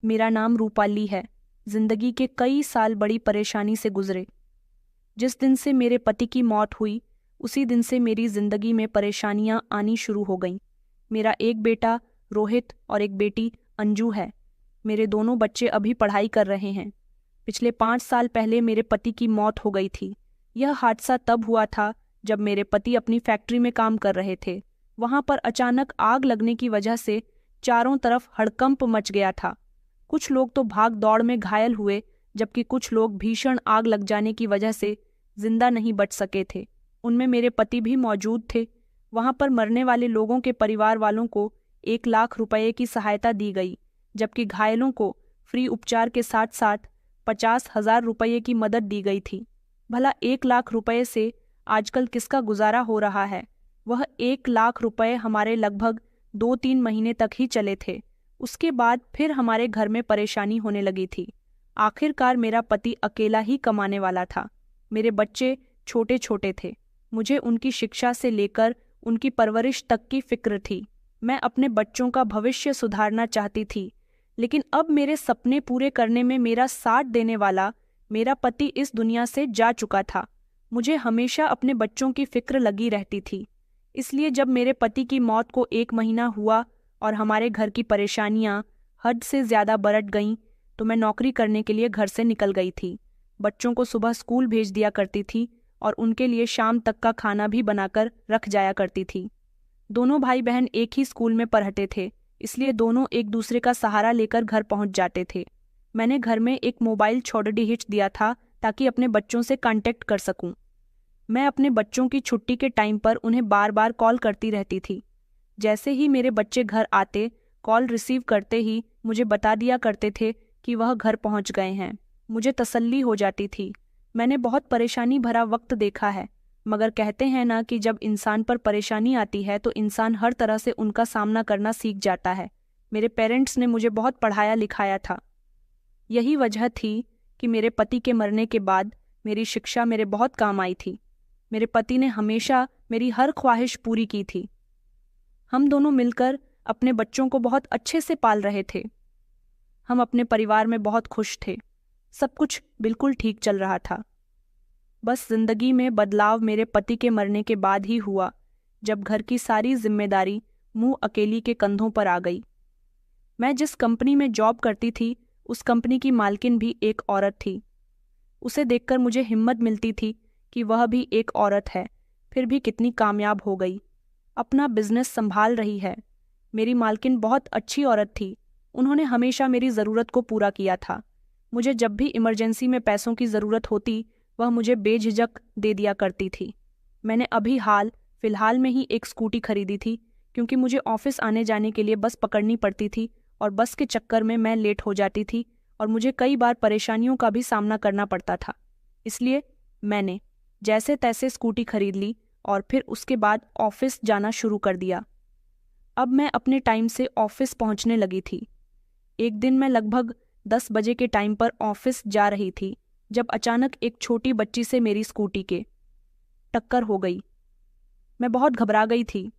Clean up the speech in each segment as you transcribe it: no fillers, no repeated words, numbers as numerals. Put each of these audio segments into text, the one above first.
मेरा नाम रूपाली है। जिंदगी के कई साल बड़ी परेशानी से गुजरे। जिस दिन से मेरे पति की मौत हुई उसी दिन से मेरी जिंदगी में परेशानियां आनी शुरू हो गईं। मेरा एक बेटा रोहित और एक बेटी अंजू है। मेरे दोनों बच्चे अभी पढ़ाई कर रहे हैं। पिछले 5 साल पहले मेरे पति की मौत हो गई थी। यह हादसा तब हुआ था जब मेरे पति अपनी फैक्ट्री में काम कर रहे थे। वहां पर अचानक आग लगने की वजह से चारों तरफ हड़कंप मच गया था। कुछ लोग तो भाग दौड़ में घायल हुए, जबकि कुछ लोग भीषण आग लग जाने की वजह से जिंदा नहीं बच सके थे। उनमें मेरे पति भी मौजूद थे। वहां पर मरने वाले लोगों के परिवार वालों को 1 लाख रुपए की सहायता दी गई, जबकि घायलों को फ्री उपचार के साथ साथ 50,000 रुपये की मदद दी गई थी। भला 1 लाख रुपये से आजकल किसका गुजारा हो रहा है? वह 1 लाख रुपये हमारे लगभग 2-3 महीने तक ही चले थे। उसके बाद फिर हमारे घर में परेशानी होने लगी थी। आखिरकार मेरा पति अकेला ही कमाने वाला था। मेरे बच्चे छोटे छोटे थे। मुझे उनकी शिक्षा से लेकर उनकी परवरिश तक की फिक्र थी। मैं अपने बच्चों का भविष्य सुधारना चाहती थी, लेकिन अब मेरे सपने पूरे करने में मेरा साथ देने वाला मेरा पति इस दुनिया से जा चुका था। मुझे हमेशा अपने बच्चों की फिक्र लगी रहती थी। इसलिए जब मेरे पति की मौत को 1 महीना हुआ और हमारे घर की परेशानियां हद से ज्यादा बढ़ गईं, तो मैं नौकरी करने के लिए घर से निकल गई थी। बच्चों को सुबह स्कूल भेज दिया करती थी और उनके लिए शाम तक का खाना भी बनाकर रख जाया करती थी। दोनों भाई बहन एक ही स्कूल में पढ़ते थे, इसलिए दोनों एक दूसरे का सहारा लेकर घर पहुंच जाते थे। मैंने घर में एक मोबाइल छोड़डी हिच दिया था ताकि अपने बच्चों से कांटेक्ट कर सकूं। मैं अपने बच्चों की छुट्टी के टाइम पर उन्हें बार बार कॉल करती रहती थी। जैसे ही मेरे बच्चे घर आते, कॉल रिसीव करते ही मुझे बता दिया करते थे कि वह घर पहुंच गए हैं। मुझे तसल्ली हो जाती थी। मैंने बहुत परेशानी भरा वक्त देखा है, मगर कहते हैं ना कि जब इंसान पर परेशानी आती है तो इंसान हर तरह से उनका सामना करना सीख जाता है। मेरे पेरेंट्स ने मुझे बहुत पढ़ाया लिखाया था। यही वजह थी कि मेरे पति के मरने के बाद मेरी शिक्षा मेरे बहुत काम आई थी। मेरे पति ने हमेशा मेरी हर ख्वाहिश पूरी की थी। हम दोनों मिलकर अपने बच्चों को बहुत अच्छे से पाल रहे थे। हम अपने परिवार में बहुत खुश थे। सब कुछ बिल्कुल ठीक चल रहा था। बस जिंदगी में बदलाव मेरे पति के मरने के बाद ही हुआ, जब घर की सारी जिम्मेदारी मुंह अकेली के कंधों पर आ गई। मैं जिस कंपनी में जॉब करती थी उस कंपनी की मालकिन भी एक औरत थी। उसे देखकर मुझे हिम्मत मिलती थी कि वह भी एक औरत है, फिर भी कितनी कामयाब हो गई। अपना बिजनेस संभाल रही है। मेरी मालकिन बहुत अच्छी औरत थी। उन्होंने हमेशा मेरी ज़रूरत को पूरा किया था। मुझे जब भी इमरजेंसी में पैसों की ज़रूरत होती वह मुझे बेझिझक दे दिया करती थी। मैंने अभी फिलहाल में ही एक स्कूटी खरीदी थी, क्योंकि मुझे ऑफिस आने जाने के लिए बस पकड़नी पड़ती थी और बस के चक्कर में मैं लेट हो जाती थी और मुझे कई बार परेशानियों का भी सामना करना पड़ता था। इसलिए मैंने जैसे तैसे स्कूटी खरीद ली और फिर उसके बाद ऑफिस जाना शुरू कर दिया। अब मैं अपने टाइम से ऑफिस पहुंचने लगी थी। एक दिन मैं लगभग 10 बजे के टाइम पर ऑफिस जा रही थी, जब अचानक एक छोटी बच्ची से मेरी स्कूटी के टक्कर हो गई। मैं बहुत घबरा गई थी।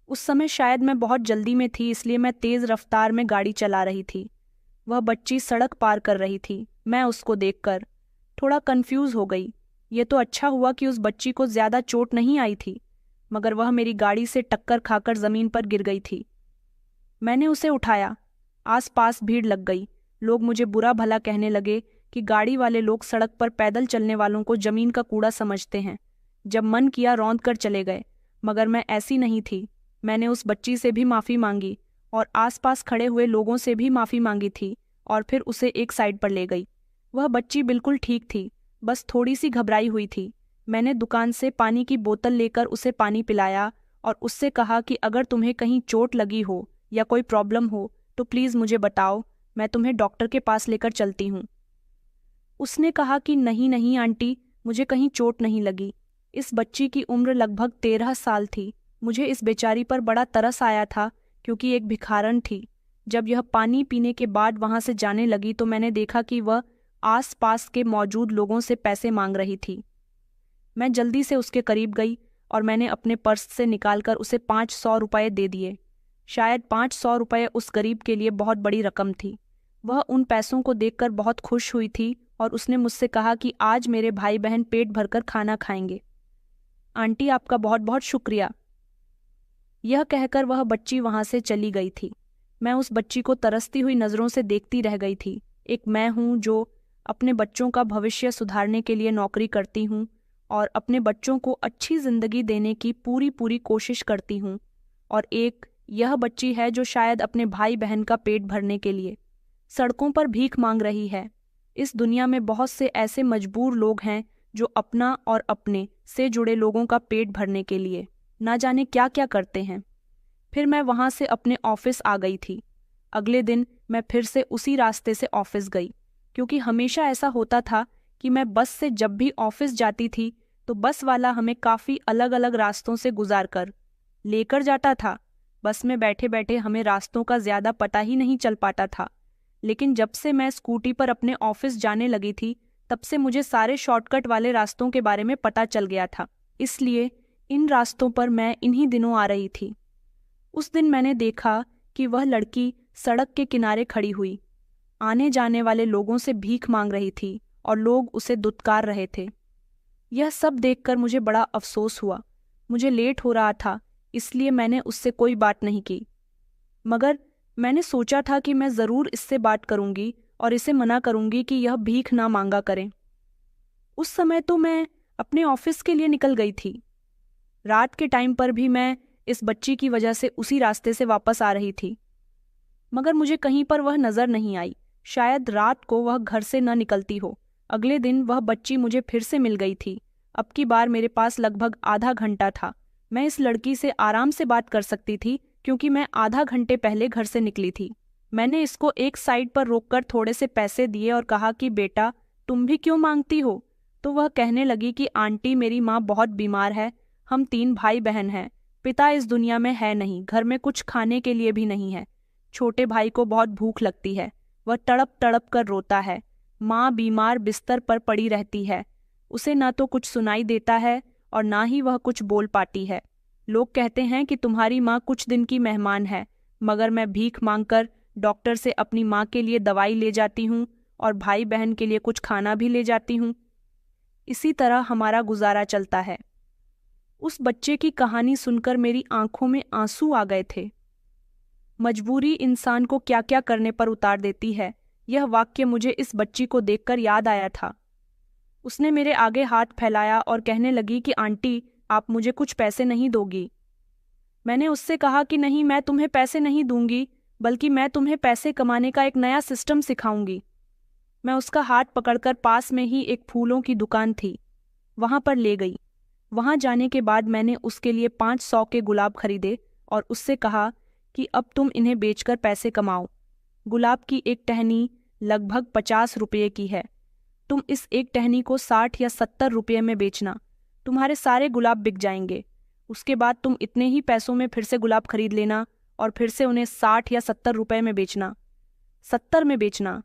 उस समय शायद मैं बहुत जल्दी में थी, इसलिए मैं तेज रफ्तार में गाड़ी चला रही थी। वह बच्ची सड़क पार कर रही थी। मैं उसको देखकर थोड़ा कंफ्यूज हो गई। ये तो अच्छा हुआ कि उस बच्ची को ज्यादा चोट नहीं आई थी, मगर वह मेरी गाड़ी से टक्कर खाकर जमीन पर गिर गई थी। मैंने उसे उठाया। आसपास भीड़ लग गई। लोग मुझे बुरा भला कहने लगे कि गाड़ी वाले लोग सड़क पर पैदल चलने वालों को जमीन का कूड़ा समझते हैं। जब मन किया रौंद कर चले गए, मगर मैं ऐसी नहीं थी। मैंने उस बच्ची से भी माफ़ी मांगी और आसपास खड़े हुए लोगों से भी माफ़ी मांगी थी और फिर उसे एक साइड पर ले गई। वह बच्ची बिल्कुल ठीक थी, बस थोड़ी सी घबराई हुई थी। मैंने दुकान से पानी की बोतल लेकर उसे पानी पिलाया और उससे कहा कि अगर तुम्हें कहीं चोट लगी हो या कोई प्रॉब्लम हो तो प्लीज़ मुझे बताओ, मैं तुम्हें डॉक्टर के पास लेकर चलती हूँ। उसने कहा कि नहीं नहीं आंटी, मुझे कहीं चोट नहीं लगी। इस बच्ची की उम्र लगभग 13 साल थी। मुझे इस बेचारी पर बड़ा तरस आया था, क्योंकि एक भिखारन थी। जब यह पानी पीने के बाद वहां से जाने लगी तो मैंने देखा कि वह आस पास के मौजूद लोगों से पैसे मांग रही थी। मैं जल्दी से उसके करीब गई और मैंने अपने पर्स से निकालकर उसे 500 रुपये दे दिए। शायद 500 रुपये उस गरीब के लिए बहुत बड़ी रकम थी। वह उन पैसों को देखकर बहुत खुश हुई थी और उसने मुझसे कहा कि आज मेरे भाई बहन पेट भरकर खाना खाएंगे। आंटी, आपका बहुत बहुत शुक्रिया। यह कहकर वह बच्ची वहां से चली गई थी। मैं उस बच्ची को तरसती हुई नज़रों से देखती रह गई थी। एक मैं हूँ जो अपने बच्चों का भविष्य सुधारने के लिए नौकरी करती हूँ और अपने बच्चों को अच्छी जिंदगी देने की पूरी पूरी कोशिश करती हूँ, और एक यह बच्ची है जो शायद अपने भाई बहन का पेट भरने के लिए सड़कों पर भीख मांग रही है। इस दुनिया में बहुत से ऐसे मजबूर लोग हैं जो अपना और अपने से जुड़े लोगों का पेट भरने के लिए ना जाने क्या क्या करते हैं। फिर मैं वहां से अपने ऑफिस आ गई थी। अगले दिन मैं फिर से उसी रास्ते से ऑफिस गई, क्योंकि हमेशा ऐसा होता था कि मैं बस से जब भी ऑफिस जाती थी तो बस वाला हमें काफ़ी अलग अलग रास्तों से गुजार कर लेकर जाता था। बस में बैठे बैठे हमें रास्तों का ज़्यादा पता ही नहीं चल पाता था, लेकिन जब से मैं स्कूटी पर अपने ऑफिस जाने लगी थी तब से मुझे सारे शॉर्टकट वाले रास्तों के बारे में पता चल गया था। इसलिए इन रास्तों पर मैं इन्हीं दिनों आ रही थी। उस दिन मैंने देखा कि वह लड़की सड़क के किनारे खड़ी हुई आने जाने वाले लोगों से भीख मांग रही थी और लोग उसे दुत्कार रहे थे। यह सब देखकर मुझे बड़ा अफसोस हुआ। मुझे लेट हो रहा था, इसलिए मैंने उससे कोई बात नहीं की, मगर मैंने सोचा था कि मैं ज़रूर इससे बात करूंगी और इसे मना करूंगी कि यह भीख ना मांगा करें। उस समय तो मैं अपने ऑफिस के लिए निकल गई थी। रात के टाइम पर भी मैं इस बच्ची की वजह से उसी रास्ते से वापस आ रही थी, मगर मुझे कहीं पर वह नज़र नहीं आई। शायद रात को वह घर से न निकलती हो। अगले दिन वह बच्ची मुझे फिर से मिल गई थी। अब की बार मेरे पास लगभग आधा घंटा था। मैं इस लड़की से आराम से बात कर सकती थी क्योंकि मैं आधा घंटे पहले घर से निकली थी। मैंने इसको एक साइड पर रोककर थोड़े से पैसे दिए और कहा कि बेटा, तुम भी क्यों मांगती हो? तो वह कहने लगी कि आंटी, मेरी माँ बहुत बीमार है। हम 3 भाई बहन हैं। पिता इस दुनिया में है नहीं, घर में कुछ खाने के लिए भी नहीं है। छोटे भाई को बहुत भूख लगती है, वह तड़प तड़प कर रोता है। माँ बीमार बिस्तर पर पड़ी रहती है। उसे ना तो कुछ सुनाई देता है और ना ही वह कुछ बोल पाती है। लोग कहते हैं कि तुम्हारी माँ कुछ दिन की मेहमान है, मगर मैं भीख मांगकर डॉक्टर से अपनी माँ के लिए दवाई ले जाती हूँ और भाई बहन के लिए कुछ खाना भी ले जाती हूँ। इसी तरह हमारा गुजारा चलता है। उस बच्चे की कहानी सुनकर मेरी आंखों में आंसू आ गए थे। मजबूरी इंसान को क्या क्या करने पर उतार देती है, यह वाक्य मुझे इस बच्ची को देखकर याद आया था। उसने मेरे आगे हाथ फैलाया और कहने लगी कि आंटी, आप मुझे कुछ पैसे नहीं दोगी? मैंने उससे कहा कि नहीं, मैं तुम्हें पैसे नहीं दूंगी, बल्कि मैं तुम्हें पैसे कमाने का एक नया सिस्टम सिखाऊंगी। मैं उसका हाथ पकड़कर पास में ही एक फूलों की दुकान थी, वहां पर ले गई। वहां जाने के बाद मैंने उसके लिए 500 के गुलाब खरीदे और उससे कहा कि अब तुम इन्हें बेचकर पैसे कमाओ। गुलाब की एक टहनी लगभग 50 रुपये की है। तुम इस एक टहनी को 60 या 70 रुपये में बेचना, तुम्हारे सारे गुलाब बिक जाएंगे। उसके बाद तुम इतने ही पैसों में फिर से गुलाब खरीद लेना और फिर से उन्हें 60 या 70 रुपये में बेचना। 70 में बेचना।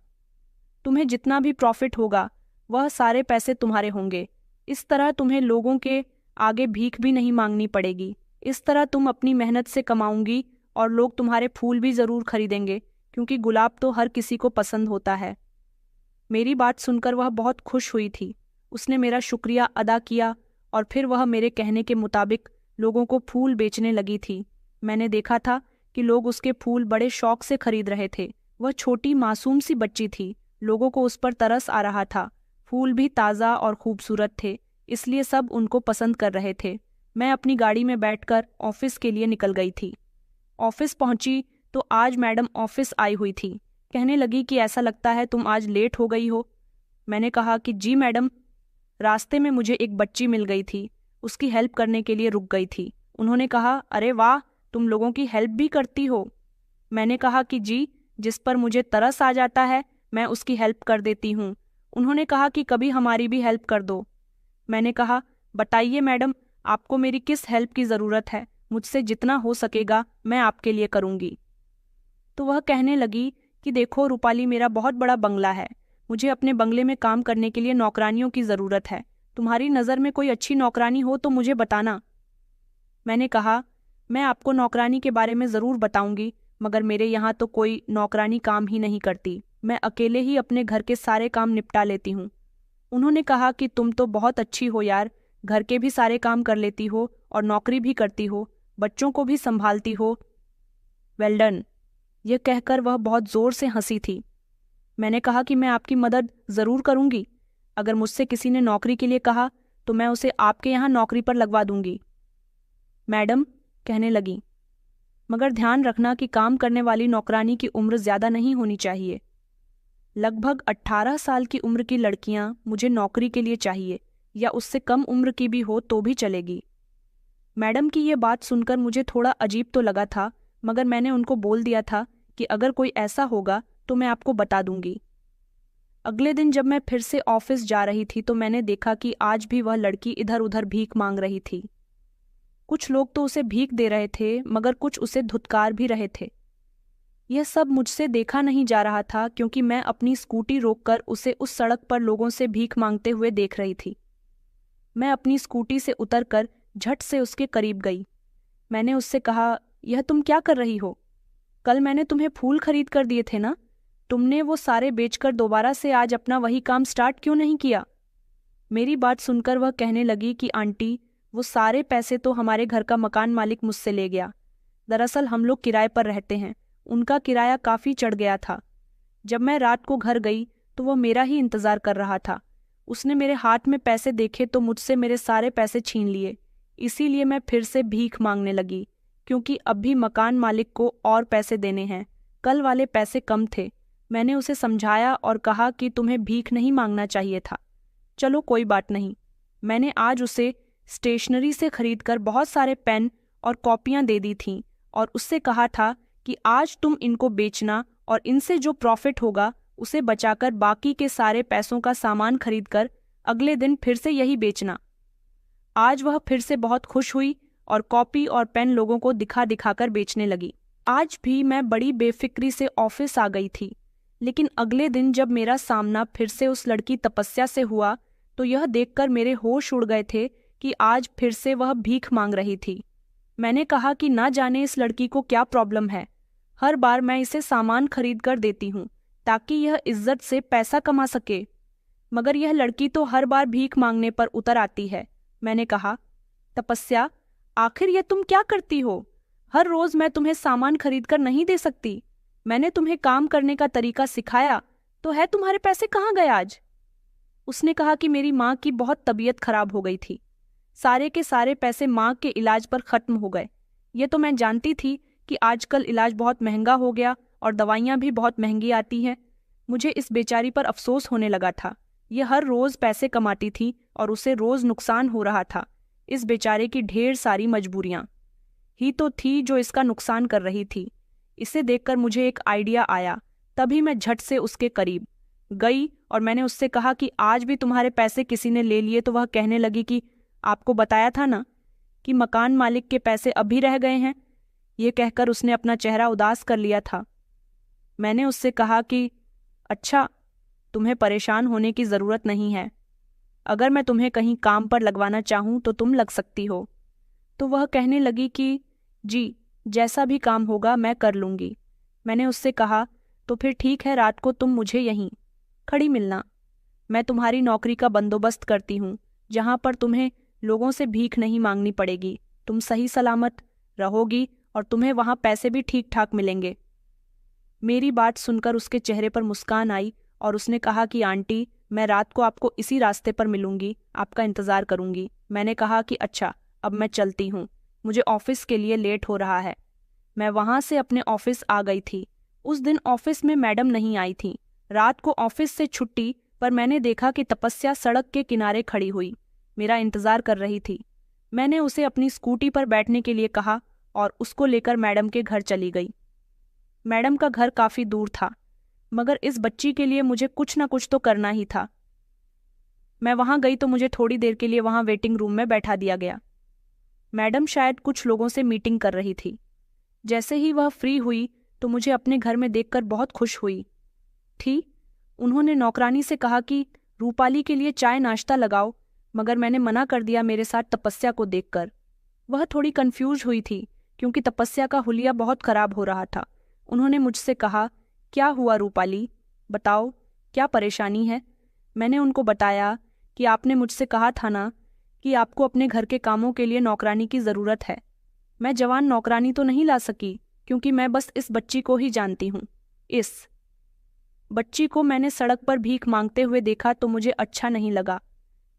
तुम्हें जितना भी प्रॉफिट होगा वह सारे पैसे तुम्हारे होंगे। इस तरह तुम्हें लोगों के आगे भीख भी नहीं मांगनी पड़ेगी। इस तरह तुम अपनी मेहनत से कमाऊंगी और लोग तुम्हारे फूल भी ज़रूर खरीदेंगे, क्योंकि गुलाब तो हर किसी को पसंद होता है। मेरी बात सुनकर वह बहुत खुश हुई थी। उसने मेरा शुक्रिया अदा किया और फिर वह मेरे कहने के मुताबिक लोगों को फूल बेचने लगी थी। मैंने देखा था कि लोग उसके फूल बड़े शौक से खरीद रहे थे। वह छोटी मासूम सी बच्ची थी। लोगों को उस पर तरस आ रहा था। फूल भी ताज़ा और खूबसूरत थे, इसलिए सब उनको पसंद कर रहे थे। मैं अपनी गाड़ी में बैठकर ऑफिस के लिए निकल गई थी। ऑफिस पहुंची तो आज मैडम ऑफिस आई हुई थी। कहने लगी कि ऐसा लगता है तुम आज लेट हो गई हो। मैंने कहा कि जी मैडम, रास्ते में मुझे एक बच्ची मिल गई थी, उसकी हेल्प करने के लिए रुक गई थी। उन्होंने कहा, अरे वाह, तुम लोगों की हेल्प भी करती हो। मैंने कहा कि जी, जिस पर मुझे तरस आ जाता है मैं उसकी हेल्प कर देती हूँ। उन्होंने कहा कि कभी हमारी भी हेल्प कर दो। मैंने कहा, बताइए मैडम, आपको मेरी किस हेल्प की ज़रूरत है? मुझसे जितना हो सकेगा मैं आपके लिए करूँगी। तो वह कहने लगी कि देखो रूपाली, मेरा बहुत बड़ा बंगला है। मुझे अपने बंगले में काम करने के लिए नौकरानियों की ज़रूरत है। तुम्हारी नज़र में कोई अच्छी नौकरानी हो तो मुझे बताना। मैंने कहा, मैं आपको नौकरानी के बारे में ज़रूर बताऊंगी, मगर मेरे यहाँ तो कोई नौकरानी काम ही नहीं करती। मैं अकेले ही अपने घर के सारे काम निपटा लेती हूँ। उन्होंने कहा कि तुम तो बहुत अच्छी हो यार, घर के भी सारे काम कर लेती हो और नौकरी भी करती हो, बच्चों को भी संभालती हो। Well done. यह कहकर वह बहुत जोर से हंसी थी। मैंने कहा कि मैं आपकी मदद ज़रूर करूंगी। अगर मुझसे किसी ने नौकरी के लिए कहा तो मैं उसे आपके यहाँ नौकरी पर लगवा दूंगी, मैडम कहने लगी। मगर ध्यान रखना कि काम करने वाली नौकरानी की उम्र ज़्यादा नहीं होनी चाहिए। लगभग 18 साल की उम्र की लड़कियां मुझे नौकरी के लिए चाहिए, या उससे कम उम्र की भी हो तो भी चलेगी। मैडम की ये बात सुनकर मुझे थोड़ा अजीब तो लगा था, मगर मैंने उनको बोल दिया था कि अगर कोई ऐसा होगा तो मैं आपको बता दूंगी। अगले दिन जब मैं फिर से ऑफिस जा रही थी तो मैंने देखा कि आज भी वह लड़की इधर उधर भीख मांग रही थी। कुछ लोग तो उसे भीख दे रहे थे, मगर कुछ उसे धुतकार भी रहे थे। यह सब मुझसे देखा नहीं जा रहा था क्योंकि मैं अपनी स्कूटी रोककर उसे उस सड़क पर लोगों से भीख मांगते हुए देख रही थी। मैं अपनी स्कूटी से उतरकर झट से उसके करीब गई। मैंने उससे कहा, यह तुम क्या कर रही हो? कल मैंने तुम्हें फूल खरीद कर दिए थे ना, तुमने वो सारे बेचकर दोबारा से आज अपना वही काम स्टार्ट क्यों नहीं किया? मेरी बात सुनकर वह कहने लगी कि आंटी, वो सारे पैसे तो हमारे घर का मकान मालिक मुझसे ले गया। दरअसल हम लोग किराए पर रहते हैं, उनका किराया काफ़ी चढ़ गया था। जब मैं रात को घर गई तो वह मेरा ही इंतज़ार कर रहा था। उसने मेरे हाथ में पैसे देखे तो मुझसे मेरे सारे पैसे छीन लिए। इसीलिए मैं फिर से भीख मांगने लगी, क्योंकि अब भी मकान मालिक को और पैसे देने हैं। कल वाले पैसे कम थे। मैंने उसे समझाया और कहा कि तुम्हें भीख नहीं मांगना चाहिए था। चलो कोई बात नहीं। मैंने आज उसे स्टेशनरी से खरीदकर बहुत सारे पेन और कॉपियां दे दी थीं और उससे कहा था कि आज तुम इनको बेचना और इनसे जो प्रॉफिट होगा उसे बचाकर बाकी के सारे पैसों का सामान खरीदकर अगले दिन फिर से यही बेचना। आज वह फिर से बहुत खुश हुई और कॉपी और पेन लोगों को दिखा दिखाकर बेचने लगी। आज भी मैं बड़ी बेफिक्री से ऑफिस आ गई थी, लेकिन अगले दिन जब मेरा सामना फिर से उस लड़की तपस्या से हुआ तो यह देखकर मेरे होश उड़ गए थे कि आज फिर से वह भीख मांग रही थी। मैंने कहा कि ना जाने इस लड़की को क्या प्रॉब्लम है। हर बार मैं इसे सामान खरीद कर देती हूँ ताकि यह इज्जत से पैसा कमा सके, मगर यह लड़की तो हर बार भीख मांगने पर उतर आती है। मैंने कहा, तपस्या, आखिर यह तुम क्या करती हो? हर रोज मैं तुम्हें सामान खरीद कर नहीं दे सकती। मैंने तुम्हें काम करने का तरीका सिखाया तो है, तुम्हारे पैसे कहाँ गए आज? उसने कहा कि मेरी माँ की बहुत तबीयत खराब हो गई थी। सारे के सारे पैसे माँ के इलाज पर खत्म हो गए। ये तो मैं जानती थी कि आजकल इलाज बहुत महंगा हो गया और दवाइयाँ भी बहुत महंगी आती हैं। मुझे इस बेचारी पर अफसोस होने लगा था। ये हर रोज़ पैसे कमाती थी और उसे रोज़ नुकसान हो रहा था। इस बेचारे की ढेर सारी मजबूरियाँ ही तो थी जो इसका नुकसान कर रही थी। इसे देखकर मुझे एक आइडिया आया। तभी मैं झट से उसके करीब गई और मैंने उससे कहा कि आज भी तुम्हारे पैसे किसी ने ले लिए। तो वह कहने लगी कि आपको बताया था ना कि मकान मालिक के पैसे अभी रह गए हैं। ये कहकर उसने अपना चेहरा उदास कर लिया था। मैंने उससे कहा कि अच्छा, तुम्हें परेशान होने की ज़रूरत नहीं है। अगर मैं तुम्हें कहीं काम पर लगवाना चाहूँ तो तुम लग सकती हो। तो वह कहने लगी कि जी, जैसा भी काम होगा मैं कर लूँगी। मैंने उससे कहा, तो फिर ठीक है, रात को तुम मुझे यहीं खड़ी मिलना। मैं तुम्हारी नौकरी का बंदोबस्त करती हूँ, जहाँ पर तुम्हें लोगों से भीख नहीं मांगनी पड़ेगी। तुम सही सलामत रहोगी और तुम्हें वहाँ पैसे भी ठीक ठाक मिलेंगे। मेरी बात सुनकर उसके चेहरे पर मुस्कान आई और उसने कहा कि आंटी, मैं रात को आपको इसी रास्ते पर मिलूंगी, आपका इंतज़ार करूंगी। मैंने कहा कि अच्छा, अब मैं चलती हूँ, मुझे ऑफिस के लिए लेट हो रहा है। मैं वहाँ से अपने ऑफिस आ गई थी। उस दिन ऑफिस में मैडम नहीं आई थी। रात को ऑफिस से छुट्टी पर मैंने देखा कि तपस्या सड़क के किनारे खड़ी हुई मेरा इंतज़ार कर रही थी। मैंने उसे अपनी स्कूटी पर बैठने के लिए कहा और उसको लेकर मैडम के घर चली गई। मैडम का घर काफ़ी दूर था, मगर इस बच्ची के लिए मुझे कुछ न कुछ तो करना ही था। मैं वहाँ गई तो मुझे थोड़ी देर के लिए वहाँ वेटिंग रूम में बैठा दिया गया। मैडम शायद कुछ लोगों से मीटिंग कर रही थी। जैसे ही वह फ्री हुई तो मुझे अपने घर में देखकर बहुत खुश हुई थी। उन्होंने नौकरानी से कहा कि रूपाली के लिए चाय नाश्ता लगाओ, मगर मैंने मना कर दिया मेरे साथ तपस्या को देखकर। वह थोड़ी कंफ्यूज हुई थी क्योंकि तपस्या का हुलिया बहुत खराब हो रहा था। उन्होंने मुझसे कहा, क्या हुआ रूपाली, बताओ, क्या परेशानी है? मैंने उनको बताया कि आपने मुझसे कहा था ना कि आपको अपने घर के कामों के लिए नौकरानी की ज़रूरत है। मैं जवान नौकरानी तो नहीं ला सकी, क्योंकि मैं बस इस बच्ची को ही जानती हूँ। इस बच्ची को मैंने सड़क पर भीख मांगते हुए देखा तो मुझे अच्छा नहीं लगा।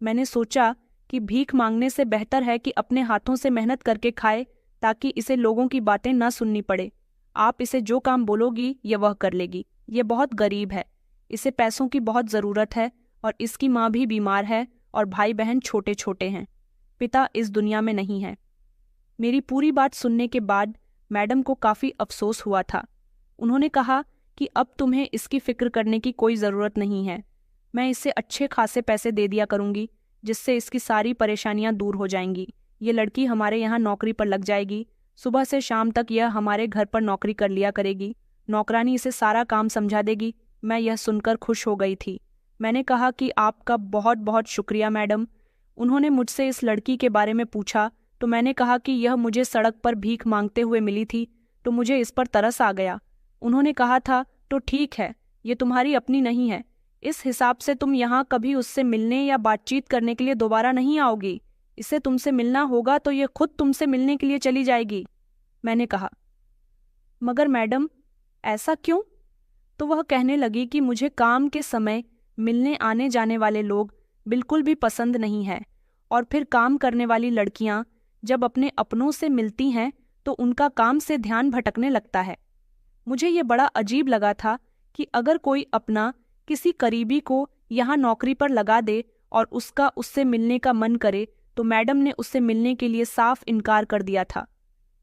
मैंने सोचा कि भीख मांगने से बेहतर है कि अपने हाथों से मेहनत करके खाए, ताकि इसे लोगों की बातें न सुननी पड़े। आप इसे जो काम बोलोगी ये वह कर लेगी। ये बहुत गरीब है, इसे पैसों की बहुत ज़रूरत है, और इसकी माँ भी बीमार है और भाई बहन छोटे छोटे हैं। पिता इस दुनिया में नहीं है। मेरी पूरी बात सुनने के बाद मैडम को काफ़ी अफसोस हुआ था। उन्होंने कहा कि अब तुम्हें इसकी फिक्र करने की कोई ज़रूरत नहीं है। मैं इसे अच्छे खासे पैसे दे दिया करूँगी, जिससे इसकी सारी परेशानियां दूर हो जाएंगी। ये लड़की हमारे यहाँ नौकरी पर लग जाएगी। सुबह से शाम तक यह हमारे घर पर नौकरी कर लिया करेगी। नौकरानी इसे सारा काम समझा देगी। मैं यह सुनकर खुश हो गई थी। मैंने कहा कि आपका बहुत बहुत शुक्रिया मैडम। उन्होंने मुझसे इस लड़की के बारे में पूछा तो मैंने कहा कि यह मुझे सड़क पर भीख मांगते हुए मिली थी, तो मुझे इस पर तरस आ गया। उन्होंने कहा था, तो ठीक है, ये तुम्हारी अपनी नहीं है। इस हिसाब से तुम यहाँ कभी उससे मिलने या बातचीत करने के लिए दोबारा नहीं आओगी। इसे तुमसे मिलना होगा तो ये खुद तुमसे मिलने के लिए चली जाएगी। मैंने कहा, मगर मैडम, ऐसा क्यों? तो वह कहने लगी कि मुझे काम के समय मिलने आने जाने वाले लोग बिल्कुल भी पसंद नहीं है, और फिर काम करने वाली लड़कियां जब अपने अपनों से मिलती हैं तो उनका काम से ध्यान भटकने लगता है। मुझे ये बड़ा अजीब लगा था कि अगर कोई अपना किसी करीबी को यहाँ नौकरी पर लगा दे और उसका उससे मिलने का मन करे, तो मैडम ने उससे मिलने के लिए साफ इनकार कर दिया था।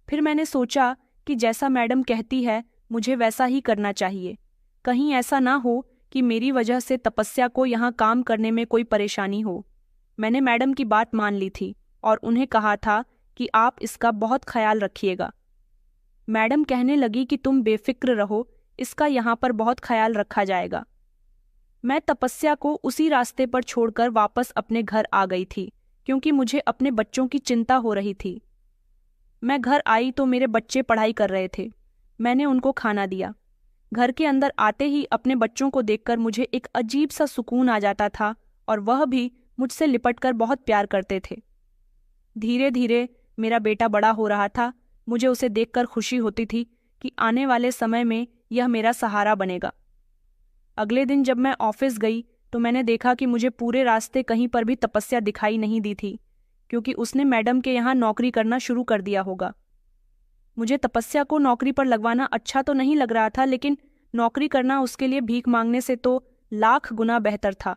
फिर मैंने सोचा कि जैसा मैडम कहती है मुझे वैसा ही करना चाहिए। कहीं ऐसा ना हो कि मेरी वजह से तपस्या को यहाँ काम करने में कोई परेशानी हो। मैंने मैडम की बात मान ली थी और उन्हें कहा था कि आप इसका बहुत ख्याल रखिएगा। मैडम कहने लगी कि तुम बेफिक्र रहो, इसका यहाँ पर बहुत ख्याल रखा जाएगा। मैं तपस्या को उसी रास्ते पर छोड़कर वापस अपने घर आ गई थी, क्योंकि मुझे अपने बच्चों की चिंता हो रही थी। मैं घर आई तो मेरे बच्चे पढ़ाई कर रहे थे। मैंने उनको खाना दिया। घर के अंदर आते ही अपने बच्चों को देखकर मुझे एक अजीब सा सुकून आ जाता था, और वह भी मुझसे लिपटकर बहुत प्यार करते थे। धीरे धीरे मेरा बेटा बड़ा हो रहा था। मुझे उसे देखकर खुशी होती थी कि आने वाले समय में यह मेरा सहारा बनेगा। अगले दिन जब मैं ऑफिस गई तो मैंने देखा कि मुझे पूरे रास्ते कहीं पर भी तपस्या दिखाई नहीं दी थी, क्योंकि उसने मैडम के यहाँ नौकरी करना शुरू कर दिया होगा। मुझे तपस्या को नौकरी पर लगवाना अच्छा तो नहीं लग रहा था, लेकिन नौकरी करना उसके लिए भीख मांगने से तो लाख गुना बेहतर था।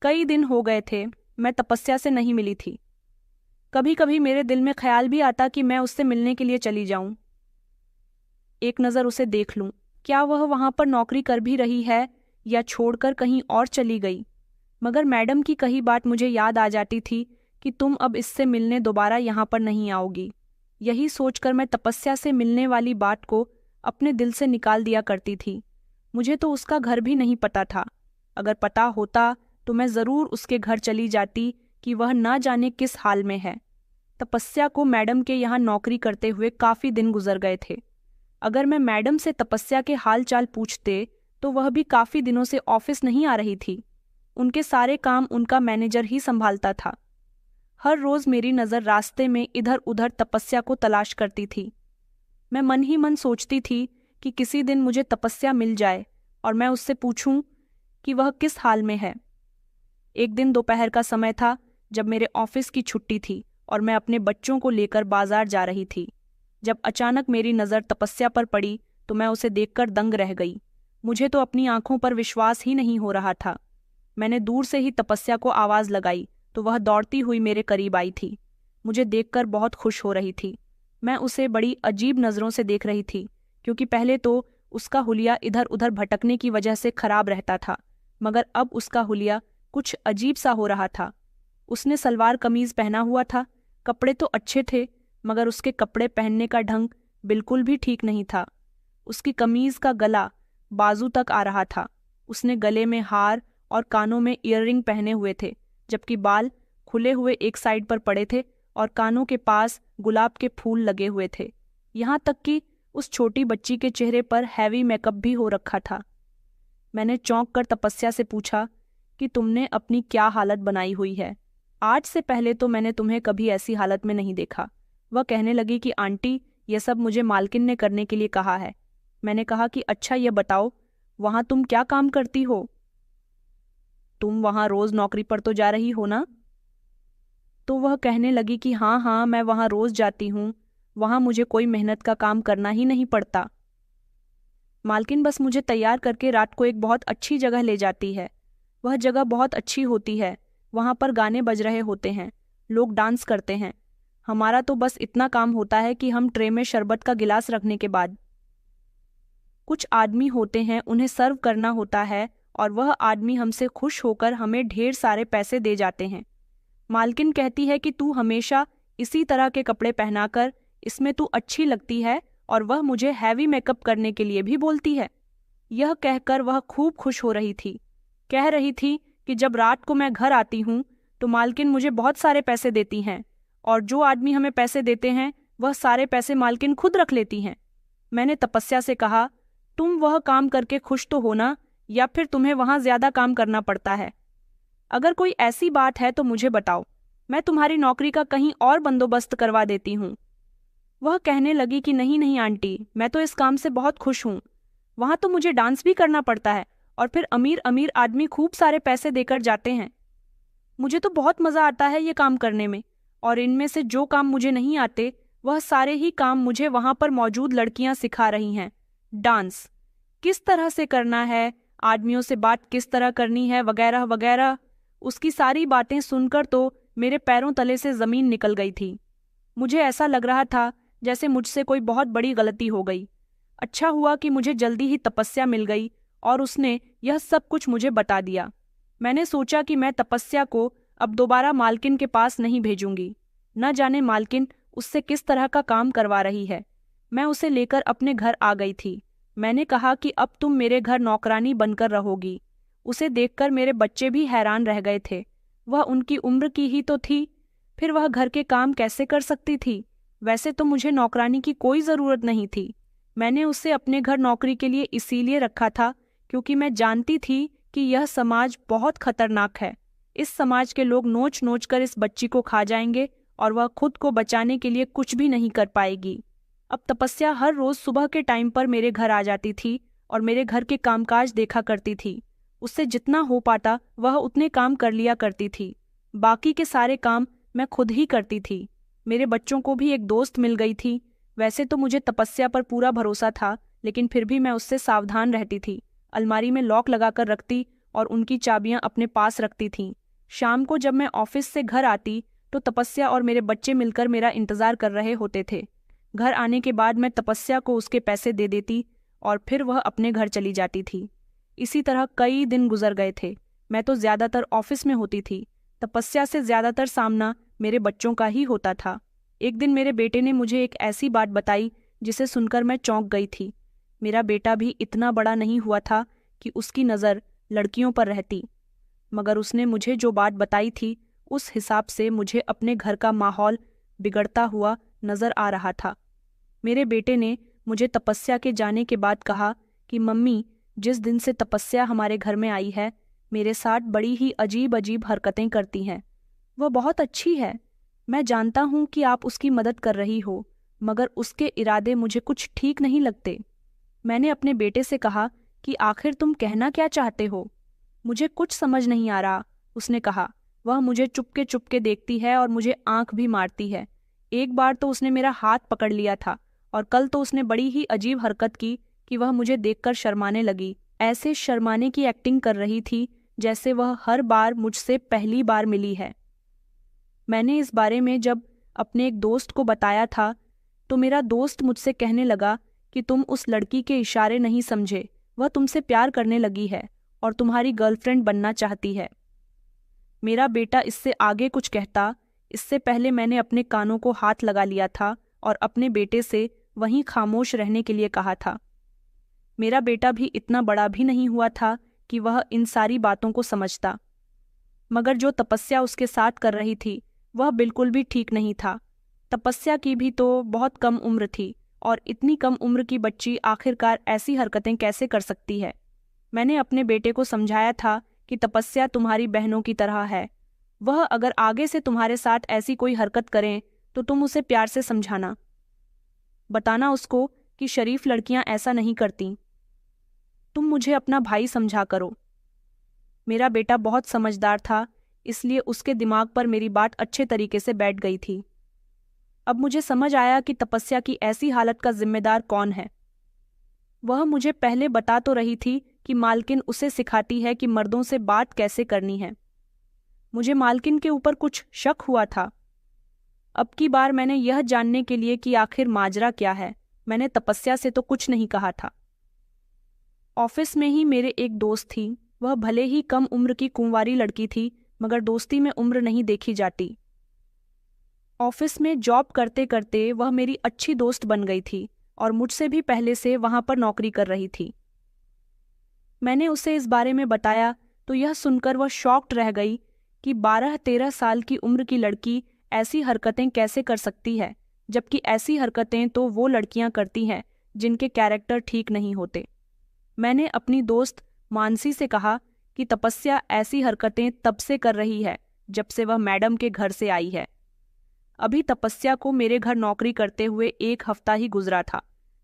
कई दिन हो गए थे मैं तपस्या से नहीं मिली थी। कभी कभी मेरे दिल में ख्याल भी आता कि मैं उससे मिलने के लिए चली जाऊं, एक नज़र उसे देख लूं। क्या वह वहां पर नौकरी कर भी रही है या छोड़कर कहीं और चली गई? मगर मैडम की कही बात मुझे याद आ जाती थी कि तुम अब इससे मिलने दोबारा यहाँ पर नहीं आओगी। यही सोचकर मैं तपस्या से मिलने वाली बात को अपने दिल से निकाल दिया करती थी। मुझे तो उसका घर भी नहीं पता था। अगर पता होता तो मैं ज़रूर उसके घर चली जाती कि वह ना जाने किस हाल में है। तपस्या को मैडम के यहाँ नौकरी करते हुए काफ़ी दिन गुजर गए थे। अगर मैं मैडम से तपस्या के हाल चाल पूछते तो वह भी काफ़ी दिनों से ऑफिस नहीं आ रही थी। उनके सारे काम उनका मैनेजर ही संभालता था। हर रोज़ मेरी नज़र रास्ते में इधर उधर तपस्या को तलाश करती थी। मैं मन ही मन सोचती थी कि किसी दिन मुझे तपस्या मिल जाए और मैं उससे पूछूं कि वह किस हाल में है। एक दिन दोपहर का समय था, जब मेरे ऑफिस की छुट्टी थी और मैं अपने बच्चों को लेकर बाजार जा रही थी। जब अचानक मेरी नज़र तपस्या पर पड़ी तो मैं उसे देखकर दंग रह गई। मुझे तो अपनी आंखों पर विश्वास ही नहीं हो रहा था। मैंने दूर से ही तपस्या को आवाज़ लगाई तो वह दौड़ती हुई मेरे करीब आई थी। मुझे देखकर बहुत खुश हो रही थी। मैं उसे बड़ी अजीब नज़रों से देख रही थी, क्योंकि पहले तो उसका हुलिया इधर उधर भटकने की वजह से खराब रहता था, मगर अब उसका हुलिया कुछ अजीब सा हो रहा था। उसने सलवार कमीज पहना हुआ था। कपड़े तो अच्छे थे, मगर उसके कपड़े पहनने का ढंग बिल्कुल भी ठीक नहीं था। उसकी कमीज का गला बाजू तक आ रहा था। उसने गले में हार और कानों में ईयररिंग पहने हुए थे, जबकि बाल खुले हुए एक साइड पर पड़े थे और कानों के पास गुलाब के फूल लगे हुए थे। यहाँ तक कि उस छोटी बच्ची के चेहरे पर हैवी मेकअप भी हो रखा था। मैंने चौंक कर तपस्या से पूछा कि तुमने अपनी क्या हालत बनाई हुई है। आज से पहले तो मैंने तुम्हें कभी ऐसी हालत में नहीं देखा। वह कहने लगी कि आंटी, यह सब मुझे मालकिन ने करने के लिए कहा है। मैंने कहा कि अच्छा यह बताओ, वहां तुम क्या काम करती हो? तुम वहां रोज नौकरी पर तो जा रही हो ना? तो वह कहने लगी कि हाँ हाँ, मैं वहां रोज जाती हूँ। वहां मुझे कोई मेहनत का काम करना ही नहीं पड़ता। मालकिन बस मुझे तैयार करके रात को एक बहुत अच्छी जगह ले जाती है। वह जगह बहुत अच्छी होती है। वहां पर गाने बज रहे होते हैं, लोग डांस करते हैं। हमारा तो बस इतना काम होता है कि हम ट्रे में शरबत का गिलास रखने के बाद कुछ आदमी होते हैं, उन्हें सर्व करना होता है और वह आदमी हमसे खुश होकर हमें ढेर सारे पैसे दे जाते हैं। मालकिन कहती है कि तू हमेशा इसी तरह के कपड़े पहनाकर, इसमें तू अच्छी लगती है, और वह मुझे हैवी मेकअप करने के लिए भी बोलती है। यह कहकर वह खूब खुश हो रही थी। कह रही थी कि जब रात को मैं घर आती हूँ तो मालकिन मुझे बहुत सारे पैसे देती हैं, और जो आदमी हमें पैसे देते हैं वह सारे पैसे मालकिन खुद रख लेती हैं। मैंने तपस्या से कहा, तुम वह काम करके खुश तो हो ना, या फिर तुम्हें वहां ज्यादा काम करना पड़ता है? अगर कोई ऐसी बात है तो मुझे बताओ, मैं तुम्हारी नौकरी का कहीं और बंदोबस्त करवा देती हूँ। वह कहने लगी कि नहीं नहीं आंटी, मैं तो इस काम से बहुत खुश हूँ। वहां तो मुझे डांस भी करना पड़ता है, और फिर अमीर अमीर आदमी खूब सारे पैसे देकर जाते हैं। मुझे तो बहुत मजा आता है ये काम करने में, और इनमें से जो काम मुझे नहीं आते वह सारे ही काम मुझे वहां पर मौजूद लड़कियां सिखा रही हैं। डांस किस तरह से करना है, आदमियों से बात किस तरह करनी है, वगैरह वगैरह। उसकी सारी बातें सुनकर तो मेरे पैरों तले से जमीन निकल गई थी। मुझे ऐसा लग रहा था जैसे मुझसे कोई बहुत बड़ी गलती हो गई। अच्छा हुआ कि मुझे जल्दी ही तपस्या मिल गई और उसने यह सब कुछ मुझे बता दिया। मैंने सोचा कि मैं तपस्या को अब दोबारा मालकिन के पास नहीं भेजूंगी। न जाने मालकिन उससे किस तरह का काम करवा रही है। मैं उसे लेकर अपने घर आ गई थी। मैंने कहा कि अब तुम मेरे घर नौकरानी बनकर रहोगी। उसे देखकर मेरे बच्चे भी हैरान रह गए थे। वह उनकी उम्र की ही तो थी, फिर वह घर के काम कैसे कर सकती थी? वैसे तो मुझे नौकरानी की कोई ज़रूरत नहीं थी। मैंने उसे अपने घर नौकरी के लिए इसीलिए रखा था क्योंकि मैं जानती थी कि यह समाज बहुत खतरनाक है। इस समाज के लोग नोच नोच कर इस बच्ची को खा जाएंगे और वह खुद को बचाने के लिए कुछ भी नहीं कर पाएगी। अब तपस्या हर रोज सुबह के टाइम पर मेरे घर आ जाती थी और मेरे घर के कामकाज देखा करती थी। उससे जितना हो पाता वह उतने काम कर लिया करती थी। बाकी के सारे काम मैं खुद ही करती थी। मेरे बच्चों को भी एक दोस्त मिल गई थी। वैसे तो मुझे तपस्या पर पूरा भरोसा था, लेकिन फिर भी मैं उससे सावधान रहती थी। अलमारी में लॉक लगाकर रखती और उनकी चाबियां अपने पास रखती थीं। शाम को जब मैं ऑफिस से घर आती तो तपस्या और मेरे बच्चे मिलकर मेरा इंतजार कर रहे होते थे। घर आने के बाद मैं तपस्या को उसके पैसे दे देती और फिर वह अपने घर चली जाती थी। इसी तरह कई दिन गुजर गए थे। मैं तो ज्यादातर ऑफिस में होती थी। तपस्या से ज्यादातर सामना मेरे बच्चों का ही होता था। एक दिन मेरे बेटे ने मुझे एक ऐसी बात बताई जिसे सुनकर मैं चौंक गई थी। मेरा बेटा भी इतना बड़ा नहीं हुआ था कि उसकी नज़र लड़कियों पर रहती, मगर उसने मुझे जो बात बताई थी उस हिसाब से मुझे अपने घर का माहौल बिगड़ता हुआ नजर आ रहा था। मेरे बेटे ने मुझे तपस्या के जाने के बाद कहा कि मम्मी, जिस दिन से तपस्या हमारे घर में आई है मेरे साथ बड़ी ही अजीब अजीब हरकतें करती हैं। वह बहुत अच्छी है। मैं जानता हूँ कि आप उसकी मदद कर रही हो, मगर उसके इरादे मुझे कुछ ठीक नहीं लगते। मैंने अपने बेटे से कहा कि आखिर तुम कहना क्या चाहते हो? मुझे कुछ समझ नहीं आ रहा, उसने कहा। वह मुझे चुपके चुपके देखती है और मुझे आंख भी मारती है। एक बार तो उसने मेरा हाथ पकड़ लिया था और कल तो उसने बड़ी ही अजीब हरकत की कि वह मुझे देखकर शर्माने लगी। ऐसे शर्माने की एक्टिंग कर रही थी जैसे वह हर बार मुझसे पहली बार मिली है। मैंने इस बारे में जब अपने एक दोस्त को बताया था तो मेरा दोस्त मुझसे कहने लगा कि तुम उस लड़की के इशारे नहीं समझे, वह तुमसे प्यार करने लगी है और तुम्हारी गर्लफ्रेंड बनना चाहती है। मेरा बेटा इससे आगे कुछ कहता इससे पहले मैंने अपने कानों को हाथ लगा लिया था और अपने बेटे से वहीं खामोश रहने के लिए कहा था। मेरा बेटा भी इतना बड़ा भी नहीं हुआ था कि वह इन सारी बातों को समझता, मगर जो तपस्या उसके साथ कर रही थी वह बिल्कुल भी ठीक नहीं था। तपस्या की भी तो बहुत कम उम्र थी और इतनी कम उम्र की बच्ची आखिरकार ऐसी हरकतें कैसे कर सकती है? मैंने अपने बेटे को समझाया था कि तपस्या तुम्हारी बहनों की तरह है। वह अगर आगे से तुम्हारे साथ ऐसी कोई हरकत करें तो तुम उसे प्यार से समझाना, बताना उसको कि शरीफ लड़कियां ऐसा नहीं करती। तुम मुझे अपना भाई समझा करो। मेरा बेटा बहुत समझदार था, इसलिए उसके दिमाग पर मेरी बात अच्छे तरीके से बैठ गई थी। अब मुझे समझ आया कि तपस्या की ऐसी हालत का जिम्मेदार कौन है। वह मुझे पहले बता तो रही थी कि मालकिन उसे सिखाती है कि मर्दों से बात कैसे करनी है। मुझे मालकिन के ऊपर कुछ शक हुआ था। अब की बार मैंने यह जानने के लिए कि आखिर माजरा क्या है, मैंने तपस्या से तो कुछ नहीं कहा था। ऑफिस में ही मेरे एक दोस्त थी। वह भले ही कम उम्र की कुंवारी लड़की थी, मगर दोस्ती में उम्र नहीं देखी जाती। ऑफिस में जॉब करते करते वह मेरी अच्छी दोस्त बन गई थी और मुझसे भी पहले से वहां पर नौकरी कर रही थी। मैंने उसे इस बारे में बताया तो यह सुनकर वह शॉक्ड रह गई कि 12-13 साल की उम्र की लड़की ऐसी हरकतें कैसे कर सकती है, जबकि ऐसी हरकतें तो वो लड़कियां करती हैं जिनके कैरेक्टर ठीक नहीं होते। मैंने अपनी दोस्त मानसी से कहा कि तपस्या ऐसी हरकतें तब से कर रही है जब से वह मैडम के घर से आई है। अभी तपस्या को मेरे घर नौकरी करते हुए 1 हफ्ता ही गुजरा था।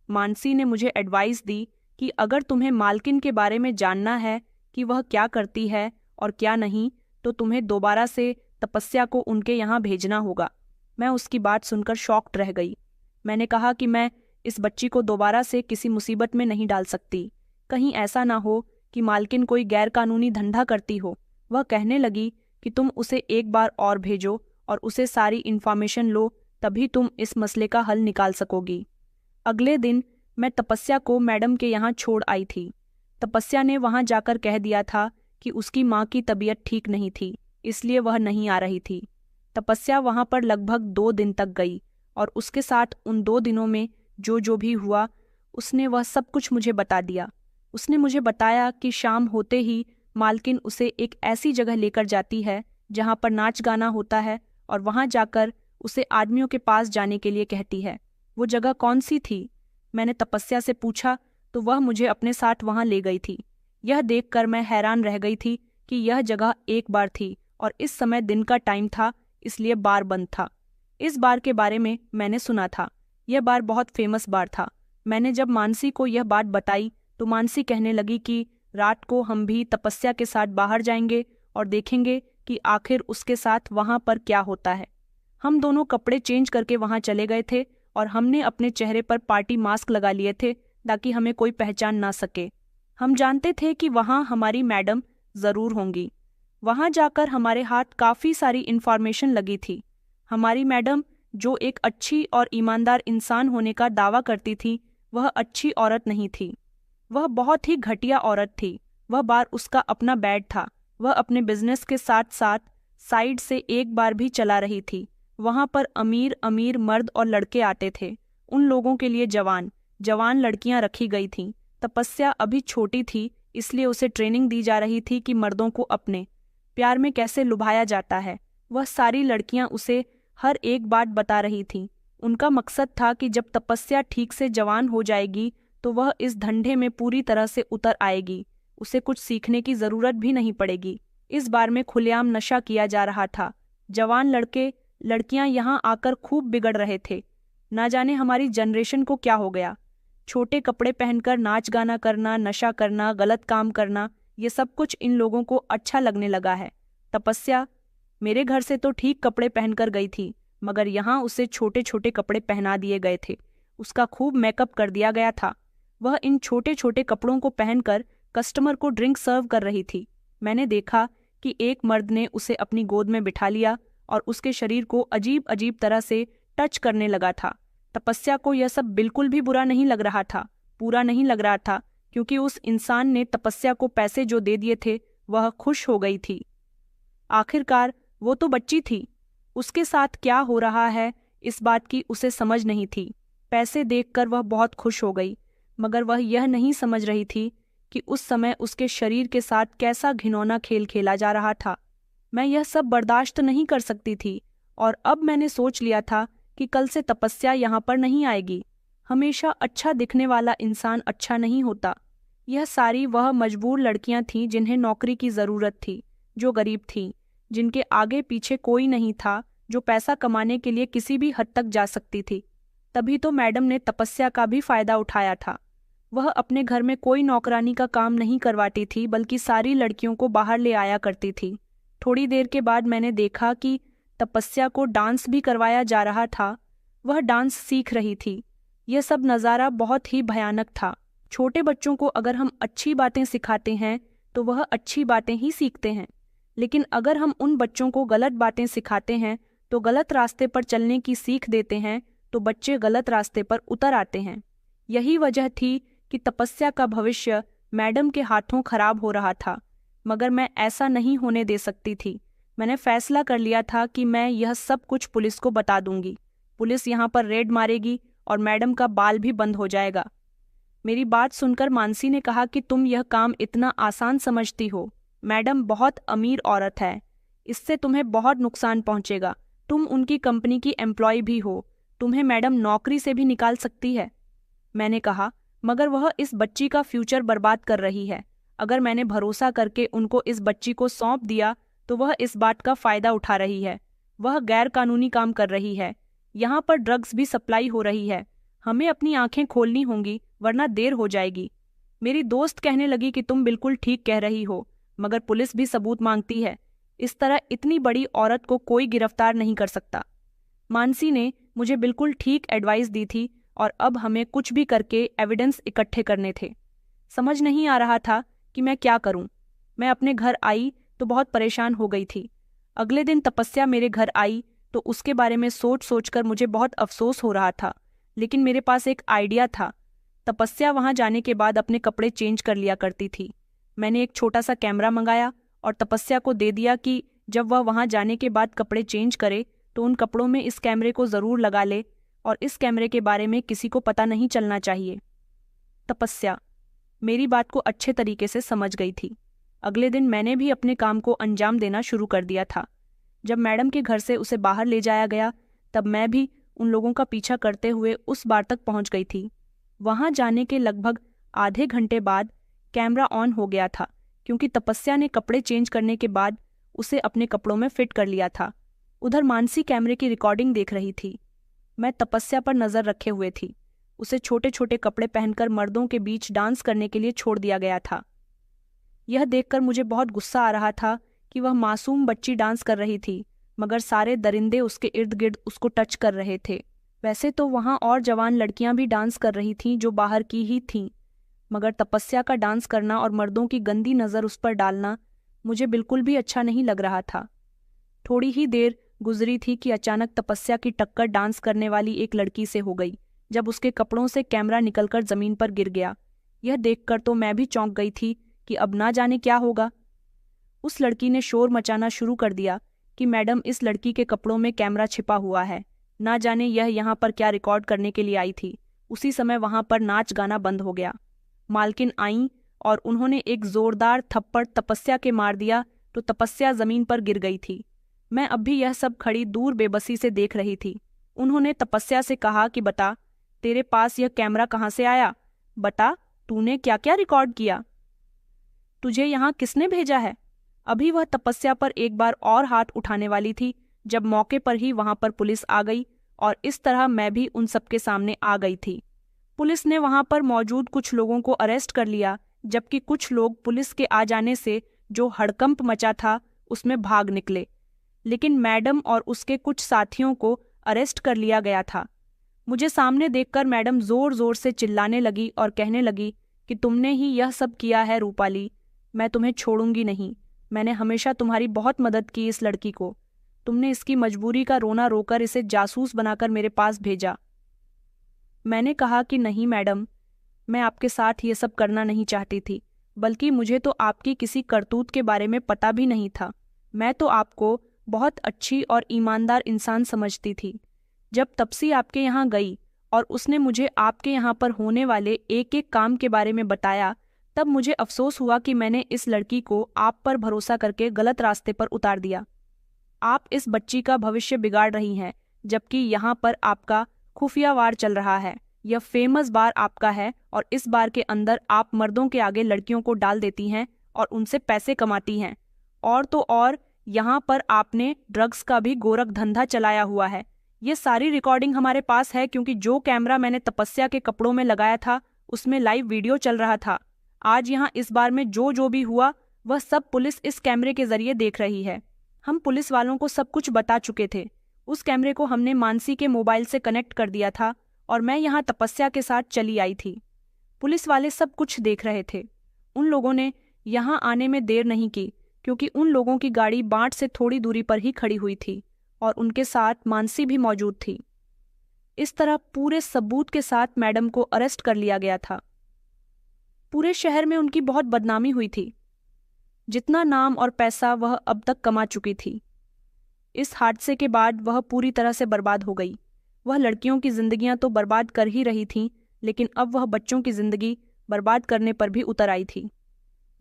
मानसी ने मुझे एडवाइस दी कि अगर तुम्हें मालकिन के बारे में जानना है कि वह क्या करती है और क्या नहीं, तो तुम्हें दोबारा से तपस्या को उनके यहाँ भेजना होगा। मैं उसकी बात सुनकर शॉक्ड रह गई। मैंने कहा कि मैं इस बच्ची को दोबारा से किसी मुसीबत में नहीं डाल सकती। कहीं ऐसा ना हो कि मालकिन कोई गैरकानूनी धंधा करती हो। वह कहने लगी कि तुम उसे एक बार और भेजो और उसे सारी इन्फॉर्मेशन लो, तभी तुम इस मसले का हल निकाल सकोगी। अगले दिन मैं तपस्या को मैडम के यहाँ छोड़ आई थी। तपस्या ने वहाँ जाकर कह दिया था कि उसकी माँ की तबीयत ठीक नहीं थी, इसलिए वह नहीं आ रही थी। तपस्या वहाँ पर लगभग 2 दिन तक गई और उसके साथ उन 2 दिनों में जो भी हुआ उसने वह सब कुछ मुझे बता दिया। उसने मुझे बताया कि शाम होते ही मालकिन उसे एक ऐसी जगह लेकर जाती है जहाँ पर नाच गाना होता है और वहाँ जाकर उसे आदमियों के पास जाने के लिए कहती है। वो जगह कौन सी थी? मैंने तपस्या से पूछा तो वह मुझे अपने साथ वहाँ ले गई थी। यह देखकर मैं हैरान रह गई थी कि यह जगह एक बार थी और इस समय दिन का टाइम था, इसलिए बार बंद था। इस बार के बारे में मैंने सुना था। यह बार बहुत फेमस बार था। मैंने जब मानसी को यह बात बताई तो मानसी कहने लगी कि रात को हम भी तपस्या के साथ बाहर जाएंगे और देखेंगे कि आखिर उसके साथ वहाँ पर क्या होता है। हम दोनों कपड़े चेंज करके वहाँ चले गए थे और हमने अपने चेहरे पर पार्टी मास्क लगा लिए थे ताकि हमें कोई पहचान ना सके। हम जानते थे कि वहाँ हमारी मैडम ज़रूर होंगी। वहाँ जाकर हमारे हाथ काफ़ी सारी इन्फॉर्मेशन लगी थी। हमारी मैडम, जो एक अच्छी और ईमानदार इंसान होने का दावा करती थी, वह अच्छी औरत नहीं थी। वह बहुत ही घटिया औरत थी। वह बार उसका अपना बैड था। वह अपने बिजनेस के साथ साथ साइड से एक बार भी चला रही थी। वहाँ पर अमीर अमीर मर्द और लड़के आते थे। उन लोगों के लिए जवान जवान लड़कियां रखी गई थीं। तपस्या अभी छोटी थी, इसलिए उसे ट्रेनिंग दी जा रही थी कि मर्दों को अपने प्यार में कैसे लुभाया जाता है। वह सारी लड़कियां उसे हर एक बात बता रही थीं। उनका मकसद था कि जब तपस्या ठीक से जवान हो जाएगी तो वह इस धंधे में पूरी तरह से उतर आएगी। उसे कुछ सीखने की जरूरत भी नहीं पड़ेगी। इस बार में खुलेआम नशा किया जा रहा था। जवान लड़के लड़कियां यहाँ आकर खूब बिगड़ रहे थे। ना जाने हमारी जनरेशन को क्या हो गया। छोटे कपड़े पहनकर नाच गाना करना, नशा करना, गलत काम करना, ये सब कुछ इन लोगों को अच्छा लगने लगा है। तपस्या मेरे घर से तो ठीक कपड़े पहनकर गई थी, मगर यहाँ उसे छोटे छोटे कपड़े पहना दिए गए थे। उसका खूब मेकअप कर दिया गया था। वह इन छोटे छोटे कपड़ों को पहनकर कस्टमर को ड्रिंक सर्व कर रही थी। मैंने देखा कि एक मर्द ने उसे अपनी गोद में बिठा लिया और उसके शरीर को अजीब अजीब तरह से टच करने लगा था। तपस्या को यह सब बिल्कुल भी बुरा नहीं लग रहा था, पूरा नहीं लग रहा था, क्योंकि उस इंसान ने तपस्या को पैसे जो दे दिए थे वह खुश हो गई थी। आखिरकार वो तो बच्ची थी। उसके साथ क्या हो रहा है इस बात की उसे समझ नहीं थी। पैसे देखकर वह बहुत खुश हो गई, मगर वह यह नहीं समझ रही थी कि उस समय उसके शरीर के साथ कैसा घिनौना खेल खेला जा रहा था। मैं यह सब बर्दाश्त नहीं कर सकती थी और अब मैंने सोच लिया था कि कल से तपस्या यहाँ पर नहीं आएगी। हमेशा अच्छा दिखने वाला इंसान अच्छा नहीं होता। यह सारी वह मजबूर लड़कियां थीं जिन्हें नौकरी की ज़रूरत थी, जो गरीब थीं, जिनके आगे पीछे कोई नहीं था, जो पैसा कमाने के लिए किसी भी हद तक जा सकती थी। तभी तो मैडम ने तपस्या का भी फायदा उठाया था। वह अपने घर में कोई नौकरानी का काम नहीं करवाती थी, बल्कि सारी लड़कियों को बाहर ले आया करती थी। थोड़ी देर के बाद मैंने देखा कि तपस्या को डांस भी करवाया जा रहा था। वह डांस सीख रही थी। यह सब नज़ारा बहुत ही भयानक था। छोटे बच्चों को अगर हम अच्छी बातें सिखाते हैं तो वह अच्छी बातें ही सीखते हैं, लेकिन अगर हम उन बच्चों को गलत बातें सिखाते हैं तो गलत रास्ते पर चलने की सीख देते हैं, तो बच्चे गलत रास्ते पर उतर आते हैं। यही वजह थी कि तपस्या का भविष्य मैडम के हाथों खराब हो रहा था, मगर मैं ऐसा नहीं होने दे सकती थी। मैंने फैसला कर लिया था कि मैं यह सब कुछ पुलिस को बता दूंगी। पुलिस यहाँ पर रेड मारेगी और मैडम का बाल भी बंद हो जाएगा। मेरी बात सुनकर मानसी ने कहा कि तुम यह काम इतना आसान समझती हो। मैडम बहुत अमीर औरत है, इससे तुम्हें बहुत नुकसान पहुंचेगा। तुम उनकी कंपनी की एम्प्लॉय भी हो, तुम्हें मैडम नौकरी से भी निकाल सकती है। मैंने कहा, मगर वह इस बच्ची का फ्यूचर बर्बाद कर रही है। अगर मैंने भरोसा करके उनको इस बच्ची को सौंप दिया तो वह इस बात का फायदा उठा रही है। वह गैर कानूनी काम कर रही है। यहाँ पर ड्रग्स भी सप्लाई हो रही है। हमें अपनी आंखें खोलनी होंगी, वरना देर हो जाएगी। मेरी दोस्त कहने लगी कि तुम बिल्कुल ठीक कह रही हो, मगर पुलिस भी सबूत मांगती है। इस तरह इतनी बड़ी औरत को कोई गिरफ्तार नहीं कर सकता। मानसी ने मुझे बिल्कुल ठीक एडवाइस दी थी और अब हमें कुछ भी करके एविडेंस इकट्ठे करने थे। समझ नहीं आ रहा था कि मैं क्या करूं। मैं अपने घर आई तो बहुत परेशान हो गई थी। अगले दिन तपस्या मेरे घर आई तो उसके बारे में सोच सोचकर मुझे बहुत अफसोस हो रहा था, लेकिन मेरे पास एक आइडिया था। तपस्या वहां जाने के बाद अपने कपड़े चेंज कर लिया करती थी। मैंने एक छोटा सा कैमरा मंगाया और तपस्या को दे दिया कि जब वह वहां जाने के बाद कपड़े चेंज करे तो उन कपड़ों में इस कैमरे को ज़रूर लगा ले और इस कैमरे के बारे में किसी को पता नहीं चलना चाहिए। तपस्या मेरी बात को अच्छे तरीके से समझ गई थी। अगले दिन मैंने भी अपने काम को अंजाम देना शुरू कर दिया था। जब मैडम के घर से उसे बाहर ले जाया गया तब मैं भी उन लोगों का पीछा करते हुए उस बार तक पहुंच गई थी। वहां जाने के लगभग आधे घंटे बाद कैमरा ऑन हो गया था, क्योंकि तपस्या ने कपड़े चेंज करने के बाद उसे अपने कपड़ों में फिट कर लिया था। उधर मानसी कैमरे की रिकॉर्डिंग देख रही थी। मैं तपस्या पर नजर रखे हुए थी। उसे छोटे छोटे कपड़े पहनकर मर्दों के बीच डांस करने के लिए छोड़ दिया गया था। यह देखकर मुझे बहुत गुस्सा आ रहा था कि वह मासूम बच्ची डांस कर रही थी, मगर सारे दरिंदे उसके इर्द गिर्द उसको टच कर रहे थे। वैसे तो वहां और जवान लड़कियां भी डांस कर रही थीं जो बाहर की ही थीं, मगर तपस्या का डांस करना और मर्दों की गंदी नज़र उस पर डालना मुझे बिल्कुल भी अच्छा नहीं लग रहा था। थोड़ी ही देर गुजरी थी कि अचानक तपस्या की टक्कर डांस करने वाली एक लड़की से हो गई, जब उसके कपड़ों से कैमरा निकलकर जमीन पर गिर गया। यह देखकर तो मैं भी चौंक गई थी कि अब ना जाने क्या होगा। उस लड़की ने शोर मचाना शुरू कर दिया कि मैडम, इस लड़की के कपड़ों में कैमरा छिपा हुआ है, ना जाने यह यहाँ पर क्या रिकॉर्ड करने के लिए आई थी। उसी समय वहां पर नाच गाना बंद हो गया। मालकिन आईं और उन्होंने एक जोरदार थप्पड़ तपस्या के मार दिया तो तपस्या जमीन पर गिर गई थी। मैं अब भी यह सब खड़ी दूर बेबसी से देख रही थी। उन्होंने तपस्या से कहा कि बता, तेरे पास यह कैमरा कहाँ से आया? बता, तूने क्या क्या रिकॉर्ड किया? तुझे यहाँ किसने भेजा है? अभी वह तपस्या पर एक बार और हाथ उठाने वाली थी जब मौके पर ही वहां पर पुलिस आ गई और इस तरह मैं भी उन सबके सामने आ गई थी। पुलिस ने वहां पर मौजूद कुछ लोगों को अरेस्ट कर लिया, जबकि कुछ लोग पुलिस के आ जाने से जो हड़कंप मचा था उसमें भाग निकले, लेकिन मैडम और उसके कुछ साथियों को अरेस्ट कर लिया गया था। मुझे सामने देखकर मैडम जोर जोर से चिल्लाने लगी और कहने लगी कि तुमने ही यह सब किया है रूपाली, मैं तुम्हें छोड़ूंगी नहीं। मैंने हमेशा तुम्हारी बहुत मदद की इस लड़की को। तुमने इसकी मजबूरी का रोना रोकर इसे जासूस बनाकर मेरे पास भेजा। मैंने कहा कि नहीं मैडम, मैं आपके साथ ये सब करना नहीं चाहती थी, बल्कि मुझे तो आपकी किसी करतूत के बारे में पता भी नहीं था। मैं तो आपको बहुत अच्छी और ईमानदार इंसान समझती थी। जब तपसी आपके यहाँ गई और उसने मुझे आपके यहाँ पर होने वाले एक एक काम के बारे में बताया, तब मुझे अफसोस हुआ कि मैंने इस लड़की को आप पर भरोसा करके गलत रास्ते पर उतार दिया। आप इस बच्ची का भविष्य बिगाड़ रही हैं, जबकि यहाँ पर आपका खुफिया वार चल रहा है। यह फेमस बार आपका है और इस बार के अंदर आप मर्दों के आगे लड़कियों को डाल देती हैं और उनसे पैसे कमाती हैं। और तो और यहाँ पर आपने ड्रग्स का भी गोरख धंधा चलाया हुआ है। ये सारी रिकॉर्डिंग हमारे पास है क्योंकि जो कैमरा मैंने तपस्या के कपड़ों में लगाया था उसमें लाइव वीडियो चल रहा था। आज यहाँ इस बार में जो भी हुआ वह सब पुलिस इस कैमरे के जरिए देख रही है। हम पुलिस वालों को सब कुछ बता चुके थे। उस कैमरे को हमने मानसी के मोबाइल से कनेक्ट कर दिया था और मैं यहाँ तपस्या के साथ चली आई थी। पुलिस वाले सब कुछ देख रहे थे। उन लोगों ने यहाँ आने में देर नहीं की क्योंकि उन लोगों की गाड़ी बाट से थोड़ी दूरी पर ही खड़ी हुई थी और उनके साथ मानसी भी मौजूद थी। इस तरह पूरे सबूत के साथ मैडम को अरेस्ट कर लिया गया था। पूरे शहर में उनकी बहुत बदनामी हुई थी। जितना नाम और पैसा वह अब तक कमा चुकी थी, इस हादसे के बाद वह पूरी तरह से बर्बाद हो गई। वह लड़कियों की जिंदगियां तो बर्बाद कर ही रही थीं, लेकिन अब वह बच्चों की जिंदगी बर्बाद करने पर भी उतर आई थी।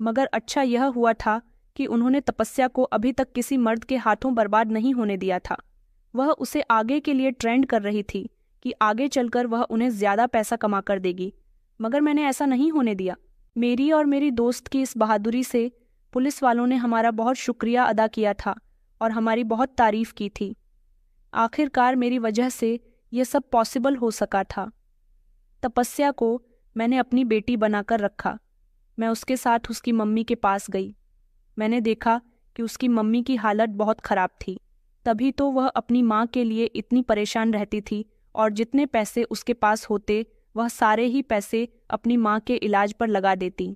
मगर अच्छा यह हुआ था कि उन्होंने तपस्या को अभी तक किसी मर्द के हाथों बर्बाद नहीं होने दिया था। वह उसे आगे के लिए ट्रेंड कर रही थी कि आगे चलकर वह उन्हें ज्यादा पैसा कमा कर देगी, मगर मैंने ऐसा नहीं होने दिया। मेरी और मेरी दोस्त की इस बहादुरी से पुलिस वालों ने हमारा बहुत शुक्रिया अदा किया था और हमारी बहुत तारीफ की थी। आखिरकार मेरी वजह से यह सब पॉसिबल हो सका था। तपस्या को मैंने अपनी बेटी बनाकर रखा। मैं उसके साथ उसकी मम्मी के पास गई। मैंने देखा कि उसकी मम्मी की हालत बहुत खराब थी, तभी तो वह अपनी माँ के लिए इतनी परेशान रहती थी और जितने पैसे उसके पास होते वह सारे ही पैसे अपनी माँ के इलाज पर लगा देती।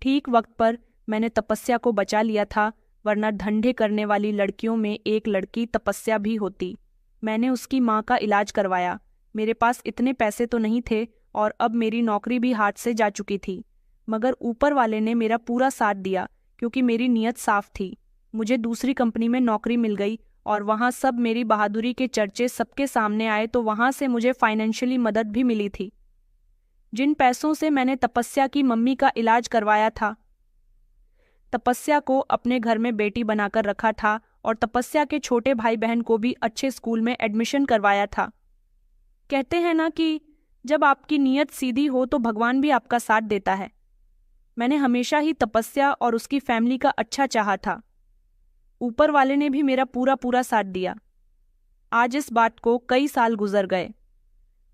ठीक वक्त पर मैंने तपस्या को बचा लिया था, वरना धंधे करने वाली लड़कियों में एक लड़की तपस्या भी होती। मैंने उसकी माँ का इलाज करवाया। मेरे पास इतने पैसे तो नहीं थे और अब मेरी नौकरी भी हाथ से जा चुकी थी, मगर ऊपर वाले ने मेरा पूरा साथ दिया क्योंकि मेरी नीयत साफ थी। मुझे दूसरी कंपनी में नौकरी मिल गई और वहाँ सब मेरी बहादुरी के चर्चे सबके सामने आए, तो वहाँ से मुझे फाइनेंशियली मदद भी मिली थी। जिन पैसों से मैंने तपस्या की मम्मी का इलाज करवाया था, तपस्या को अपने घर में बेटी बनाकर रखा था और तपस्या के छोटे भाई बहन को भी अच्छे स्कूल में एडमिशन करवाया था। कहते हैं ना कि जब आपकी नीयत सीधी हो तो भगवान भी आपका साथ देता है। मैंने हमेशा ही तपस्या और उसकी फैमिली का अच्छा चाहा था। ऊपर वाले ने भी मेरा पूरा साथ दिया। आज इस बात को कई साल गुजर गए।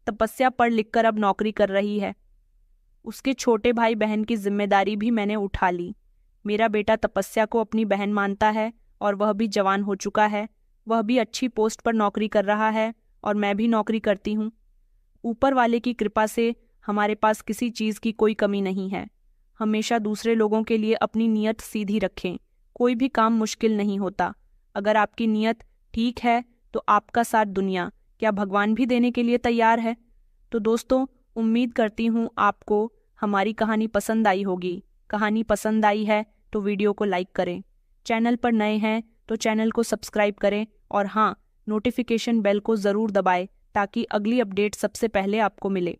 तपस्या पढ़ लिखकर अब नौकरी कर रही है। उसके छोटे भाई बहन की जिम्मेदारी भी मैंने उठा ली। मेरा बेटा तपस्या को अपनी बहन मानता है और वह भी जवान हो चुका है। वह भी अच्छी पोस्ट पर नौकरी कर रहा है और मैं भी नौकरी करती हूँ। ऊपर वाले की कृपा से हमारे पास किसी चीज़ की कोई कमी नहीं है। हमेशा दूसरे लोगों के लिए अपनी नीयत सीधी रखें। कोई भी काम मुश्किल नहीं होता। अगर आपकी नीयत ठीक है तो आपका साथ दुनिया क्या भगवान भी देने के लिए तैयार है। तो दोस्तों, उम्मीद करती हूँ आपको हमारी कहानी पसंद आई होगी। कहानी पसंद आई है तो वीडियो को लाइक करें। चैनल पर नए हैं तो चैनल को सब्सक्राइब करें और हाँ, नोटिफिकेशन बेल को ज़रूर दबाएं ताकि अगली अपडेट सबसे पहले आपको मिले।